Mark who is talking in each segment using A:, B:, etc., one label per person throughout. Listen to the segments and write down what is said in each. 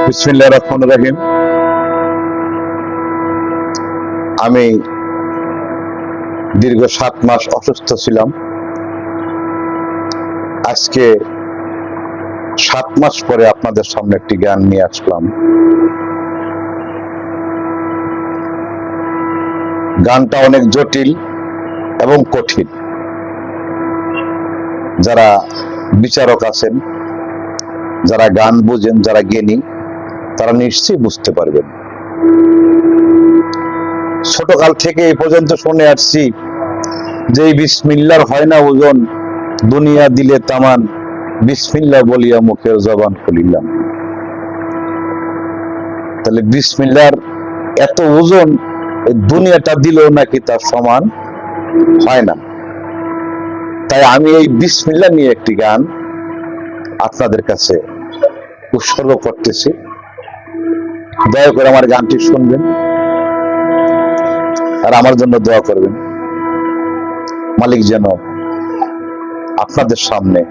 A: বিসমিল্লাহির রহমানির রহিম। আমি দীর্ঘ 7 মাস অসুস্থ ছিলাম। আজকে 7 মাস পরে আপনাদের সামনে একটি গান নিয়ে আসলাম। গানটা অনেক জটিল এবং কঠিন। যারা বিচারক আছেন, যারা গান বুঝেন, যারা জ্ঞানী, তারা নিশ্চয়ই বুঝতে পারবেন। ছোটকাল থেকে এই পর্যন্ত শুনে আসছি যে বিসমিল্লাহর হয় না ওজন, দুনিয়া দিলে তামান, বিসমিল্লাহ বলিয়া মুখের জবান খুলিলাম। তাহলে বিসমিল্লাহর এত ওজন, এই দুনিয়াটা দিলেও নাকি তার সমান হয় না। তাই আমি এই বিসমিল্লাহ নিয়ে একটি গান আপনাদের কাছে উৎসর্গ করতেছি। দয়া করে আমার গানটি শুনবেন আর আমার জন্য দোয়া করবেন। মালিক যেন আপনাদের সামনে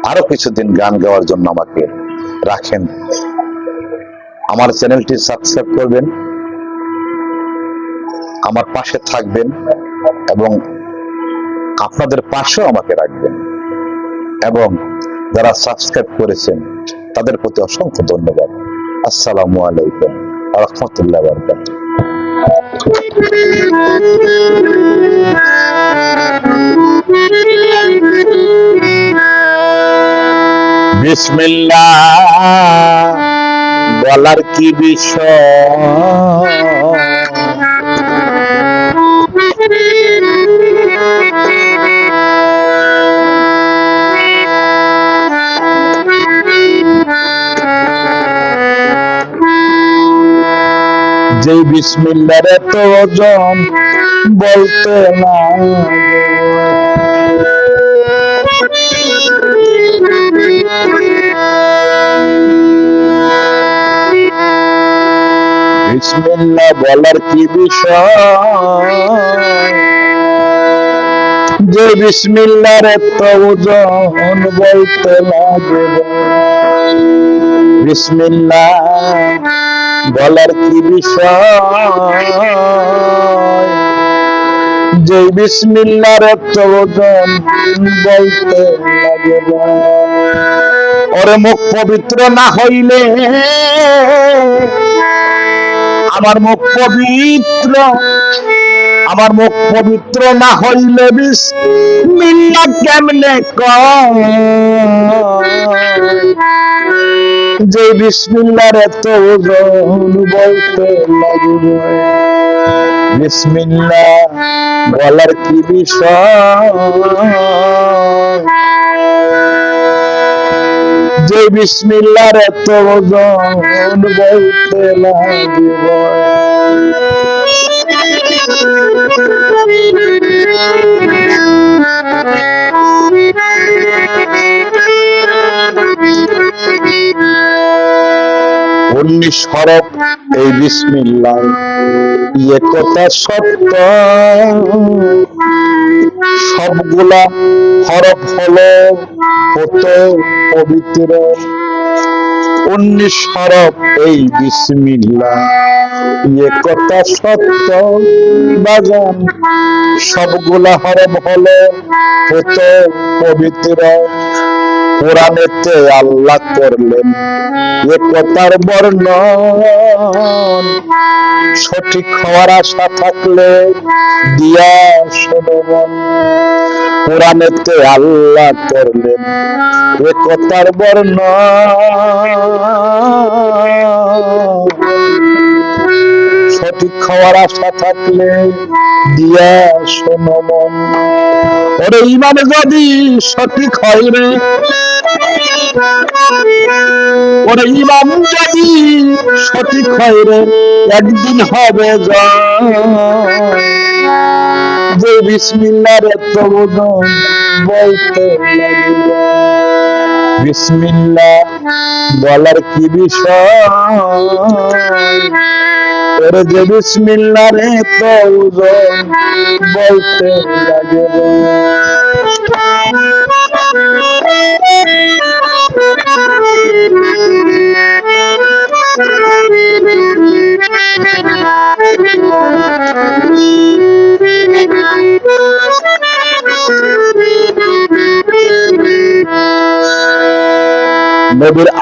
A: আরো কিছুদিন গান গাওয়ার জন্য আমাকে রাখেন। আমার চ্যানেলটি সাবস্ক্রাইব করবেন, আমার পাশে থাকবেন এবং আপনাদের পাশেও আমাকে রাখবেন। এবং যারা সাবস্ক্রাইব করেছেন তাদের প্রতি অসংখ্য ধন্যবাদ। আসসালামু আলাইকুম ওয়া রাহমাতুল্লাহি ওয়া বারাকাতুহু। বিসমিল্লাহ বলার কি বিষয়, যে বিসমিল্লাহর এত ওজন বলতে না। বিসমিল্লাহ বলার কি বিষয়, যে বিসমিল্লাহর এত ওজন বলতে লাগে। বিসমিল্লাহ বলার কি বিষয়, যে বিসমিল্লাহর এত ওজন বলতে লাগে। ওরে মুখ পবিত্র না হইলে, আমার মুখ পবিত্র, আমার মুখ পবিত্র না হইলে বিসমিল্লাহ কেমনে কয়, যে বিসমিল্লাহর এত ওজন বলতে লাগবে। বিসমিল্লাহ বলার কি বিষয়, যে বিসমিল্লাহর এত ওজন বলতে লাগবে। 19 হরফ এই বিসমিল্লাহ, এ কথা সত্য। সবগুলা হরফ হলো হতো পবিত্র। 19 হরফ এই বিসমিল্লাহ, এ কথা সত্য বাজান। সবগুলা হরফ হলো হতো পবিত্র। কোরআনেতে আল্লাহ করলেন এ কথার বর্ণন। সঠিক হওয়ার আশা থাকলে দিয়া শোনবন। কোরআনেতে আল্লাহ করলেন এ কথার বর্ণন। সঠিক হওয়ার আশা থাকলে দিয়া শোনবন। ওরে ইমান যদি সঠিক হয় রে, ওরে ইমান যদি সঠিক হয় রে, একদিন হবে জয়। যে বিসমিল্লাহর এত ওজন বলতে লাগবে। বিসমিল্লাহ বলার কি বিষয়, ওরে যে বিসমিল্লাহর এত ওজন বলতে লাগবে।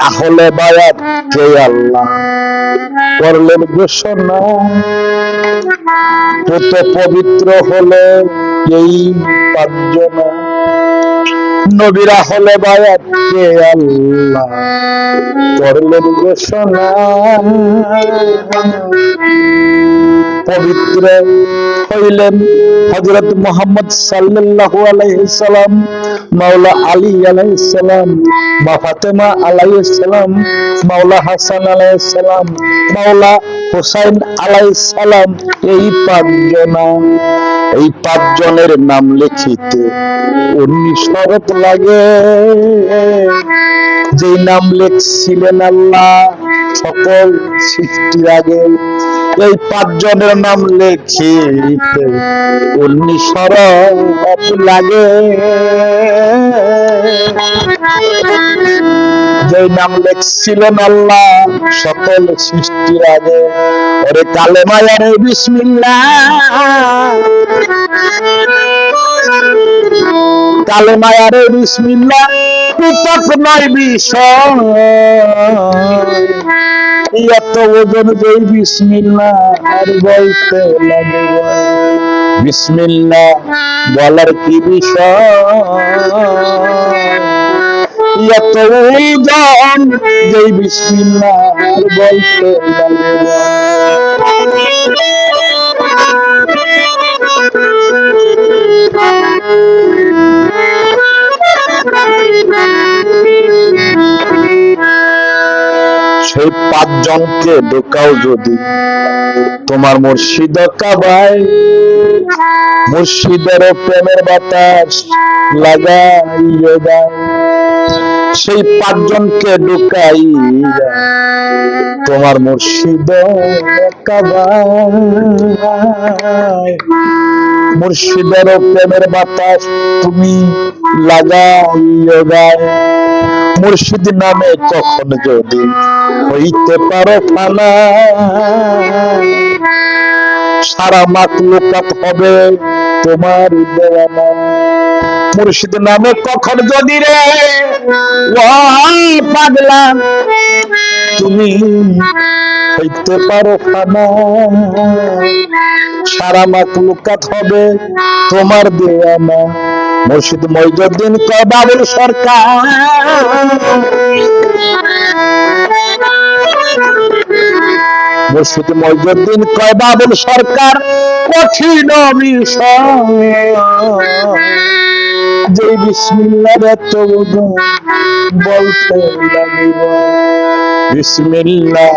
A: আহলে বায়াত কে আল্লাহ করলেন ঘোষণা, কত পবিত্র হলো এই পাঁচজনা। নবীর আহলে বায়াত কে আল্লাহ করলেন ঘোষণা, পবিত্র হইলেন হযরত মুহাম্মদ সাল্লাল্লাহু আলাইহি সাল্লাম, মাওলা আলী আলাইহিস সালাম, মা ফাতেমা আলাইহিস সালাম, মাওলা হাসান আলাইহিস সালাম, মাওলা হুসাইন আলাইহিস সালাম। এই পাঁচজনা, এই পাঁচজনের নাম লিখিতে 19 শরত লাগে। যে নাম লিখছিলেন আল্লাহ সকল সৃষ্টির আগে, এই পাঁচজনের নাম লিখিতে 19 শরত লাগে। যে নাম লিখছিলেন আল্লাহ সকল সৃষ্টির আগে। ওরে কালেমা আরে বিসমিল্লাহ, কালেমা আরে বিসমিল্লাহ, পৃথক নয় বিষয়। এত ওজন যেই বিসমিল্লাহ আর বলতে লাগে, বিসমিল্লাহ বলার কি বিষয়। এত ওজন যেই বিসমিল্লাহ আর বলতে লাগে। সেই পাঁচজনকে ঢোকাও যদি তোমার মুর্শিদ কাবায়, মুর্শিদের প্রেমের বাতাস লাগাইয়ে দাও। সেই পাঁচজনকে ঢুকাই তোমার মুর্শিদ কাবায়, মুর্শিদের প্রেমের বাতাস তুমি লাগাইয়ে দাও। মুর্শিদ নামে কখন যদি হইতে পারো ফানা, সারা মাখলুকাত হবে তোমার দেওয়ানা। মুর্শিদ নামে কখন যদি রে পাগলা তুমি হইতে পারো ফানা, সারা মাখলুকাত হবে তোমার দেওয়ানা। মুর্শিদ মইজুদ্দিন কয় বাবুল সরকার, মুর্শিদ মইজুদ্দিন কয় বাবুল সরকার, কঠিন বিষয়। যে বিসমিল্লাহ এত বলতে লাগিব, বিসমিল্লাহ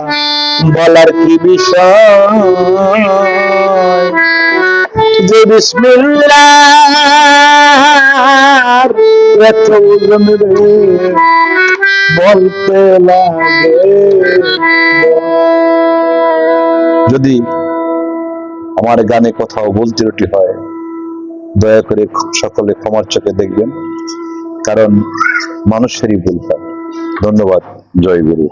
A: বলার কি বিষয়। যে বিসমিল্লাহ এত বলতে লাগে। যদি আমার গানে কোথাও ভুল ত্রুটি হয় দয়া করে সকলে ক্ষমার চোখে দেখবেন, কারণ মানুষেরই ভুল হয়। ধন্যবাদ। জয় গুরু।